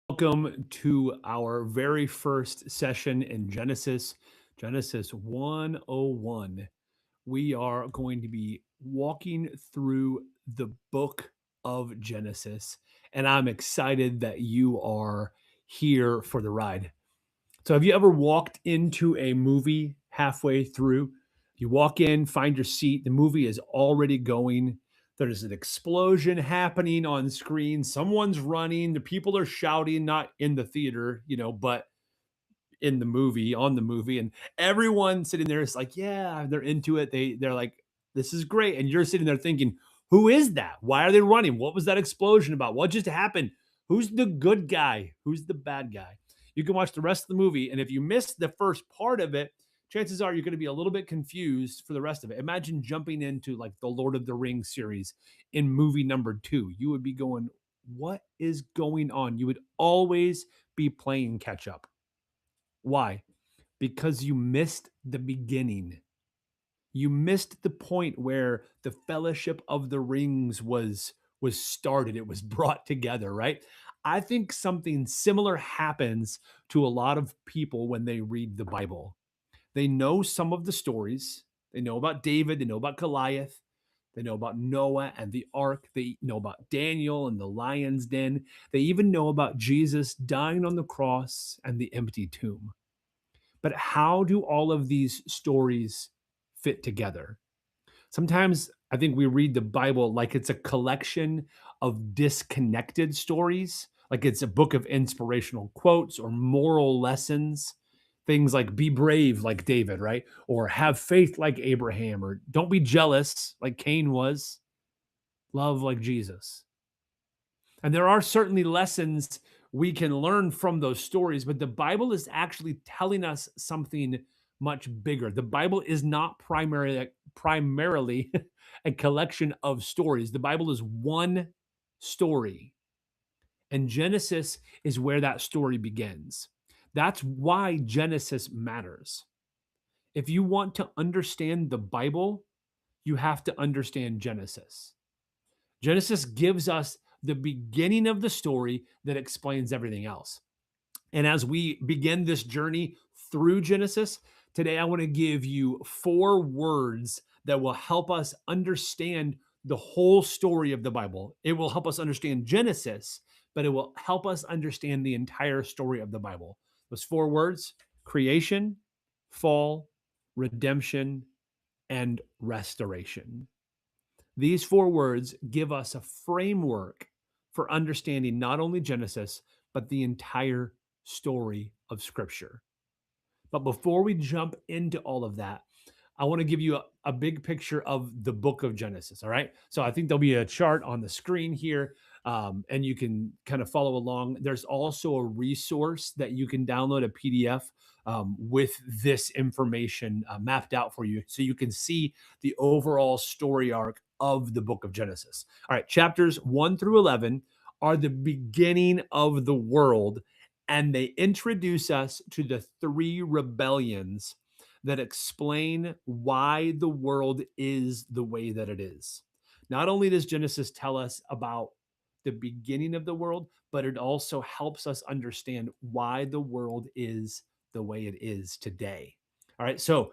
Welcome to our very first session in Genesis 101. We are going to be walking through the book of Genesis, and I'm excited that you are here for the ride. So, have you ever walked into a movie halfway through? You walk in, find your seat, the movie is already going. There's an explosion happening on screen. Someone's running. The people are shouting, not in the theater, but in the movie, on the movie. And everyone sitting there is like, yeah, they're into it. They're like, this is great. And you're sitting there thinking, who is that? Why are they running? What was that explosion about? What just happened? Who's the good guy? Who's the bad guy? You can watch the rest of the movie. And if you missed the first part of it, chances are you're going to be a little bit confused for the rest of it. Imagine jumping into like the Lord of the Rings series in movie number two. You would be going, what is going on? You would always be playing catch up. Why? Because you missed the beginning. You missed the point where the fellowship of the rings was started. It was brought together, right? I think something similar happens to a lot of people when they read the Bible. They know some of the stories. They know about David, they know about Goliath, they know about Noah and the ark, they know about Daniel and the lion's den. They even know about Jesus dying on the cross and the empty tomb. But how do all of these stories fit together? Sometimes I think we read the Bible like it's a collection of disconnected stories, like it's a book of inspirational quotes or moral lessons. Things like be brave, like David, right? Or have faith, like Abraham, or don't be jealous, like Cain was, love, like Jesus. And there are certainly lessons we can learn from those stories, but the Bible is actually telling us something much bigger. The Bible is not primarily a collection of stories. The Bible is one story, and Genesis is where that story begins. That's why Genesis matters. If you want to understand the Bible, you have to understand Genesis. Genesis gives us the beginning of the story that explains everything else. And as we begin this journey through Genesis, today I want to give you four words that will help us understand the whole story of the Bible. It will help us understand Genesis, but it will help us understand the entire story of the Bible. Those four words: creation, fall, redemption, and restoration. These four words give us a framework for understanding not only Genesis, but the entire story of Scripture. But before we jump into all of that, I want to give you a big picture of the book of Genesis. All right. So I think there'll be a chart on the screen here, and you can kind of follow along. There's also a resource that you can download a PDF with this information mapped out for you so you can see the overall story arc of the book of Genesis. All right. Chapters 1 through 11 are the beginning of the world, and they introduce us to the three rebellions that explain why the world is the way that it is. Not only does Genesis tell us about the beginning of the world, but it also helps us understand why the world is the way it is today. All right, so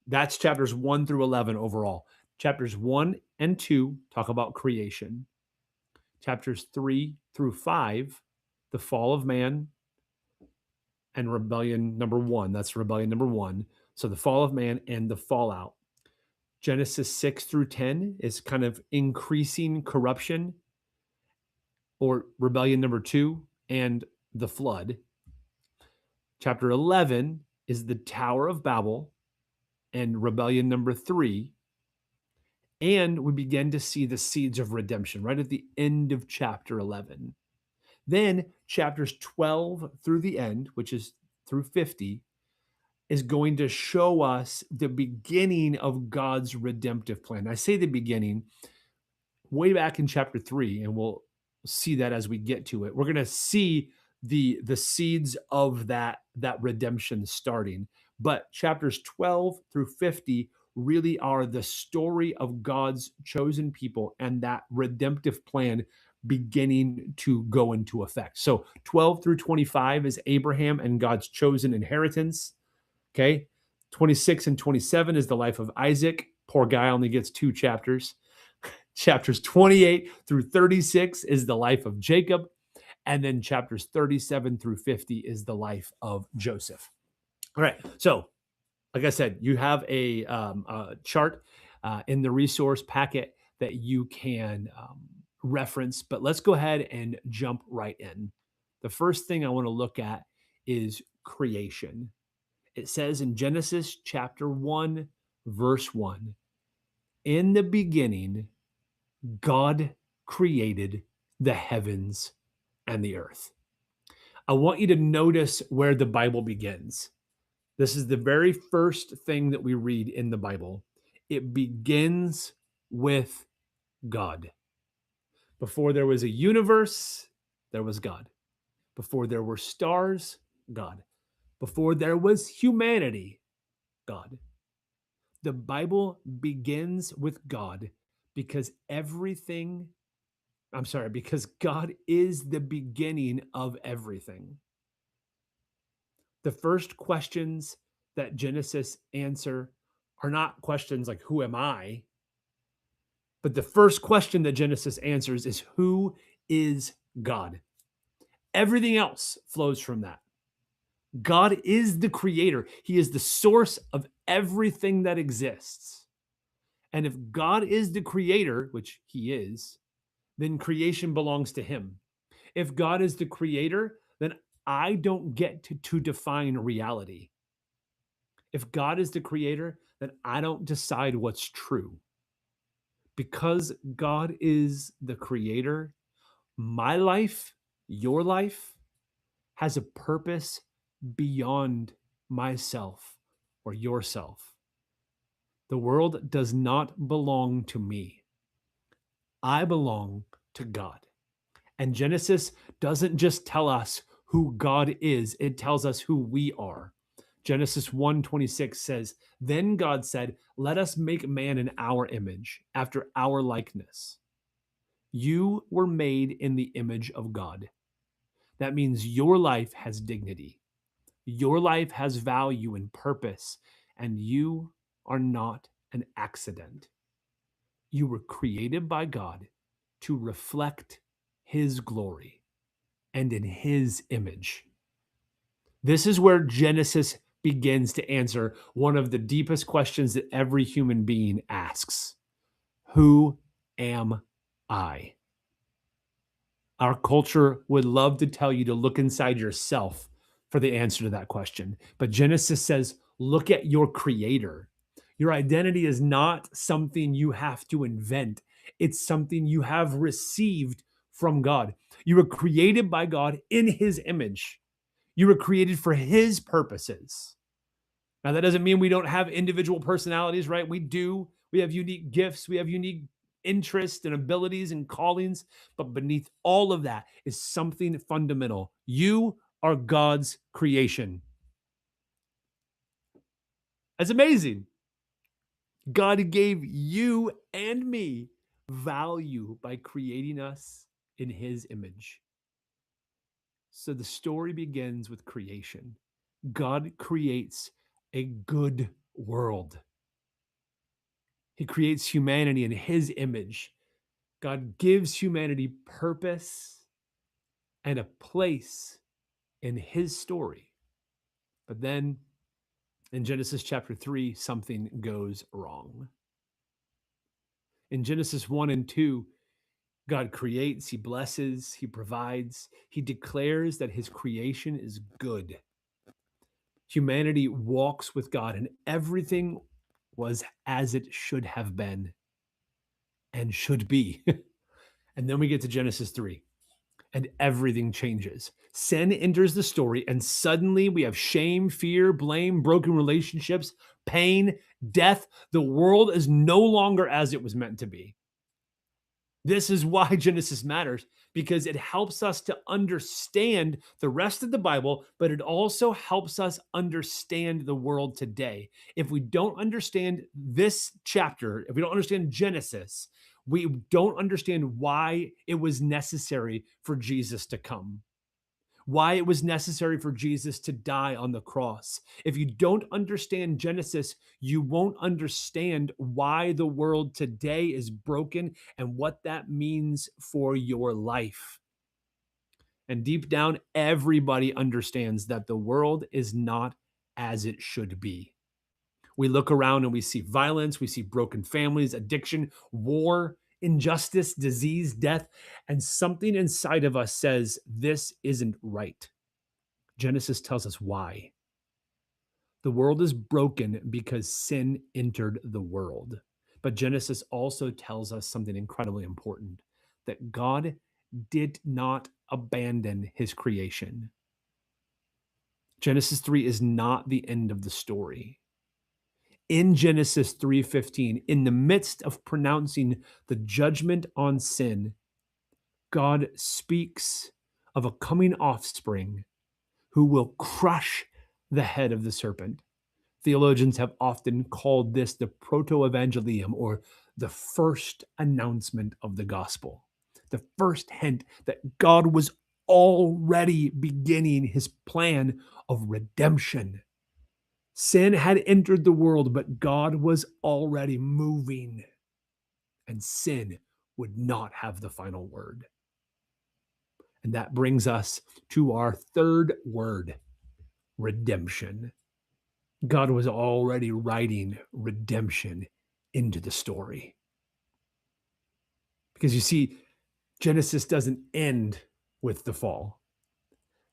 that's chapters 1 through 11 overall. Chapters 1 and 2 talk about creation. Chapters 3 through 5, the fall of man and rebellion number one. That's rebellion number one. So the fall of man and the fallout. Genesis 6 through 10 is kind of increasing corruption or rebellion number two and the flood. Chapter 11 is the Tower of Babel and rebellion number three. And we begin to see the seeds of redemption right at the end of chapter 11. Then chapters 12 through the end, which is through 50, is going to show us the beginning of God's redemptive plan. I say the beginning way back in chapter 3, and we'll see that as we get to it. We're going to see the seeds of that redemption starting. But chapters 12 through 50 really are the story of God's chosen people and that redemptive plan beginning to go into effect. So 12 through 25 is Abraham and God's chosen inheritance. Okay. 26 and 27 is the life of Isaac. Poor guy only gets 2 chapters. Chapters 28 through 36 is the life of Jacob. And then chapters 37 through 50 is the life of Joseph. All right. So, like I said, you have a chart in the resource packet that you can reference, but let's go ahead and jump right in. The first thing I want to look at is creation. It says in Genesis chapter 1, verse 1, in the beginning, God created the heavens and the earth. I want you to notice where the Bible begins. This is the very first thing that we read in the Bible. It begins with God. Before there was a universe, there was God. Before there were stars, God. Before there was humanity, God. The Bible begins with God because because God is the beginning of everything. The first questions that Genesis answer are not questions like, who am I? But the first question that Genesis answers is, who is God? Everything else flows from that. God is the creator. He is the source of everything that exists. And if God is the creator, which he is, then creation belongs to him. If God is the creator, then I don't get to define reality. If God is the creator, then I don't decide what's true. Because God is the creator, my life, your life, has a purpose beyond myself or yourself. The world does not belong to me. I belong to God. And Genesis doesn't just tell us who God is, it tells us who we are. Genesis 1:26 says, "Then God said, 'Let us make man in our image, after our likeness.'" You were made in the image of God. That means your life has dignity. Your life has value and purpose, and you are not an accident. You were created by God to reflect his glory and in his image. This is where Genesis begins to answer one of the deepest questions that every human being asks. Who am I? Our culture would love to tell you to look inside yourself for the answer to that question. But Genesis says, look at your creator. Your identity is not something you have to invent, it's something you have received from God. You were created by God in his image, you were created for his purposes. Now, that doesn't mean we don't have individual personalities, right? We do. We have unique gifts, we have unique interests and abilities and callings, but beneath all of that is something fundamental. You are God's creation. That's amazing. God gave you and me value by creating us in his image. So the story begins with creation. God creates a good world. He creates humanity in his image. God gives humanity purpose and a place in his story. But then in Genesis chapter 3, something goes wrong. In Genesis 1 and 2, God creates, he blesses, he provides, he declares that his creation is good. Humanity walks with God, and everything was as it should have been and should be. And then we get to Genesis 3. And everything changes. Sin enters the story, and suddenly we have shame, fear, blame, broken relationships, pain, death. The world is no longer as it was meant to be. This is why Genesis matters, because it helps us to understand the rest of the Bible, but it also helps us understand the world today. If we don't understand this chapter, if we don't understand Genesis, We don't understand why it was necessary for Jesus to come, why it was necessary for Jesus to die on the cross. If you don't understand Genesis, you won't understand why the world today is broken and what that means for your life. And deep down, everybody understands that the world is not as it should be. We look around and we see violence, we see broken families, addiction, war, injustice, disease, death, and something inside of us says this isn't right. Genesis tells us why. The world is broken because sin entered the world. But Genesis also tells us something incredibly important, that God did not abandon his creation. Genesis 3 is not the end of the story. In Genesis 3:15, in the midst of pronouncing the judgment on sin, God speaks of a coming offspring who will crush the head of the serpent. Theologians have often called this the proto-evangelium, or the first announcement of the gospel, the first hint that God was already beginning his plan of redemption. Sin had entered the world, but God was already moving, and sin would not have the final word. And that brings us to our third word, redemption. God was already writing redemption into the story. Because you see, Genesis doesn't end with the fall.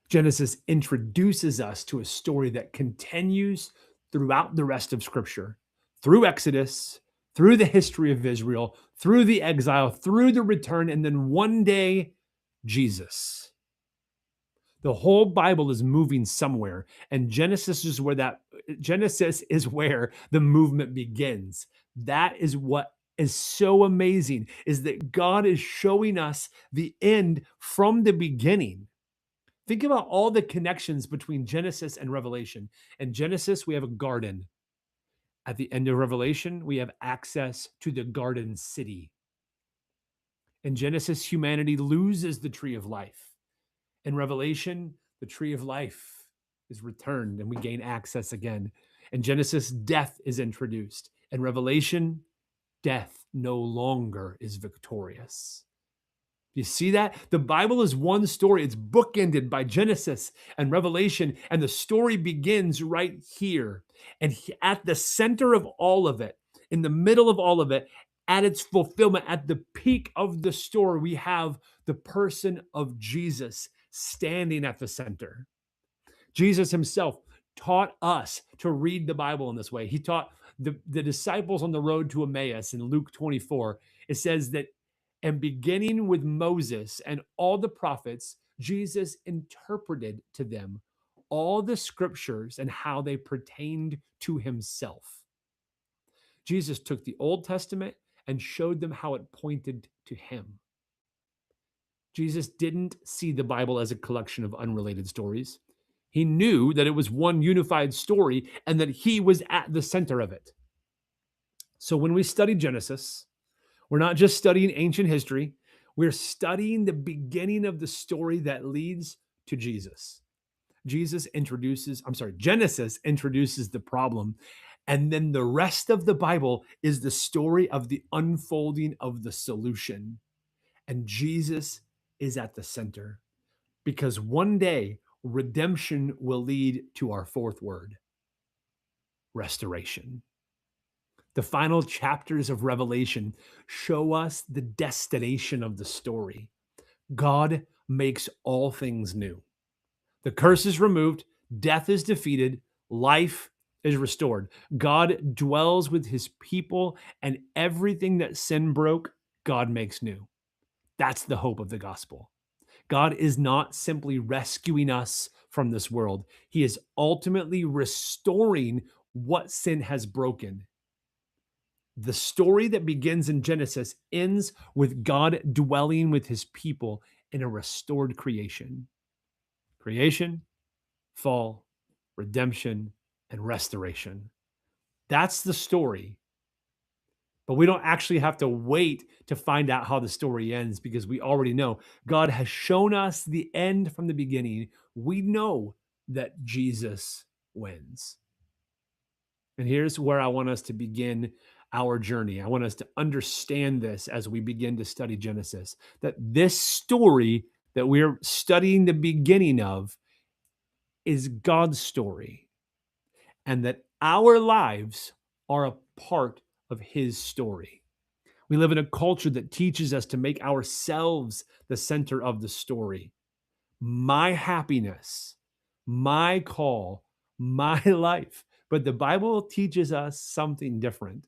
Genesis introduces us to a story that continues throughout the rest of Scripture, through Exodus, through the history of Israel, through the exile, through the return, and then one day, Jesus. The whole Bible is moving somewhere, and Genesis is where the movement begins. That is what is so amazing, is that God is showing us the end from the beginning. Think about all the connections between Genesis and Revelation. In Genesis, we have a garden. At the end of Revelation, we have access to the garden city. In Genesis, humanity loses the tree of life. In Revelation, the tree of life is returned and we gain access again. In Genesis, death is introduced. In Revelation, death no longer is victorious. You see that? The Bible is one story. It's bookended by Genesis and Revelation, and the story begins right here. And at the center of all of it, in the middle of all of it, at its fulfillment, at the peak of the story, we have the person of Jesus standing at the center. Jesus himself taught us to read the Bible in this way. He taught the disciples on the road to Emmaus in Luke 24. It says that, and beginning with Moses and all the prophets, Jesus interpreted to them all the scriptures and how they pertained to himself. Jesus took the Old Testament and showed them how it pointed to him. Jesus didn't see the Bible as a collection of unrelated stories. He knew that it was one unified story and that he was at the center of it. So when we study Genesis, we're not just studying ancient history, we're studying the beginning of the story that leads to Jesus. Genesis introduces the problem, and then the rest of the Bible is the story of the unfolding of the solution. And Jesus is at the center, because one day redemption will lead to our fourth word, restoration. The final chapters of Revelation show us the destination of the story. God makes all things new. The curse is removed, death is defeated, life is restored. God dwells with his people, and everything that sin broke, God makes new. That's the hope of the gospel. God is not simply rescuing us from this world. He is ultimately restoring what sin has broken. The story that begins in Genesis ends with God dwelling with his people in a restored creation. Creation, fall, redemption, and restoration. That's the story. But we don't actually have to wait to find out how the story ends because we already know God has shown us the end from the beginning. We know that Jesus wins. And here's where I want us to begin our journey. I want us to understand this as we begin to study Genesis, that this story that we're studying the beginning of is God's story, and that our lives are a part of his story. We live in a culture that teaches us to make ourselves the center of the story. My happiness, my call, my life. But the Bible teaches us something different.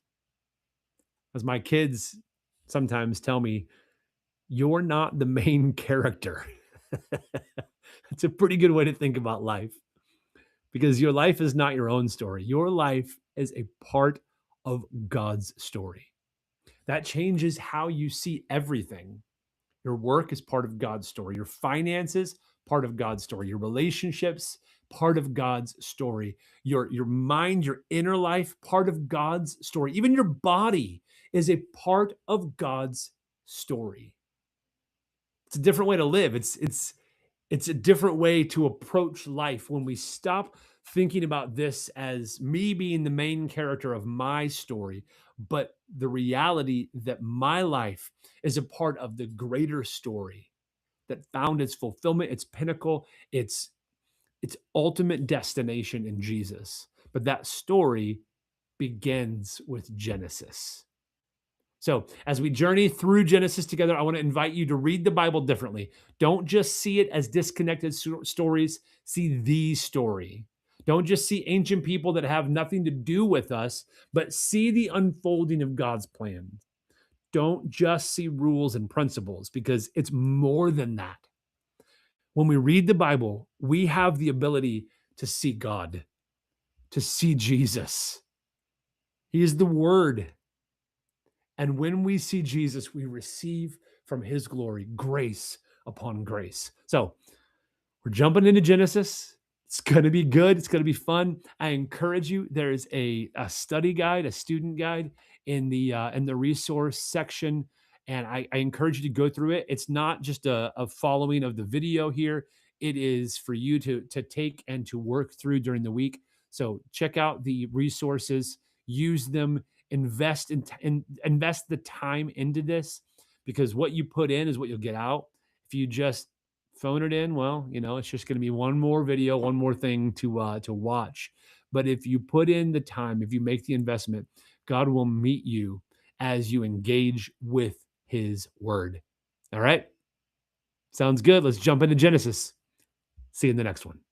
As my kids sometimes tell me, you're not the main character. It's a pretty good way to think about life because your life is not your own story. Your life is a part of God's story. That changes how you see everything. Your work is part of God's story. Your finances, part of God's story. Your relationships, part of God's story. Your mind, your inner life, part of God's story. Even your body is a part of God's story. It's a different way to live. It's a different way to approach life when we stop thinking about this as me being the main character of my story, but the reality that my life is a part of the greater story that found its fulfillment, its pinnacle, its ultimate destination in Jesus. But that story begins with Genesis. So, as we journey through Genesis together, I want to invite you to read the Bible differently. Don't just see it as disconnected stories, see the story. Don't just see ancient people that have nothing to do with us, but see the unfolding of God's plan. Don't just see rules and principles because it's more than that. When we read the Bible, we have the ability to see God, to see Jesus. He is the Word. And when we see Jesus, we receive from his glory grace upon grace. So we're jumping into Genesis. It's going to be good. It's going to be fun. I encourage you. There is a study guide, a student guide in the resource section, and I encourage you to go through it. It's not just a following of the video here. It is for you to take and to work through during the week. So check out the resources, use them, invest the time into this because what you put in is what you'll get out. If you just phone it in, well, it's just going to be one more video, one more thing to watch. But if you put in the time, if you make the investment, God will meet you as you engage with his word. All right? Sounds good. Let's jump into Genesis. See you in the next one.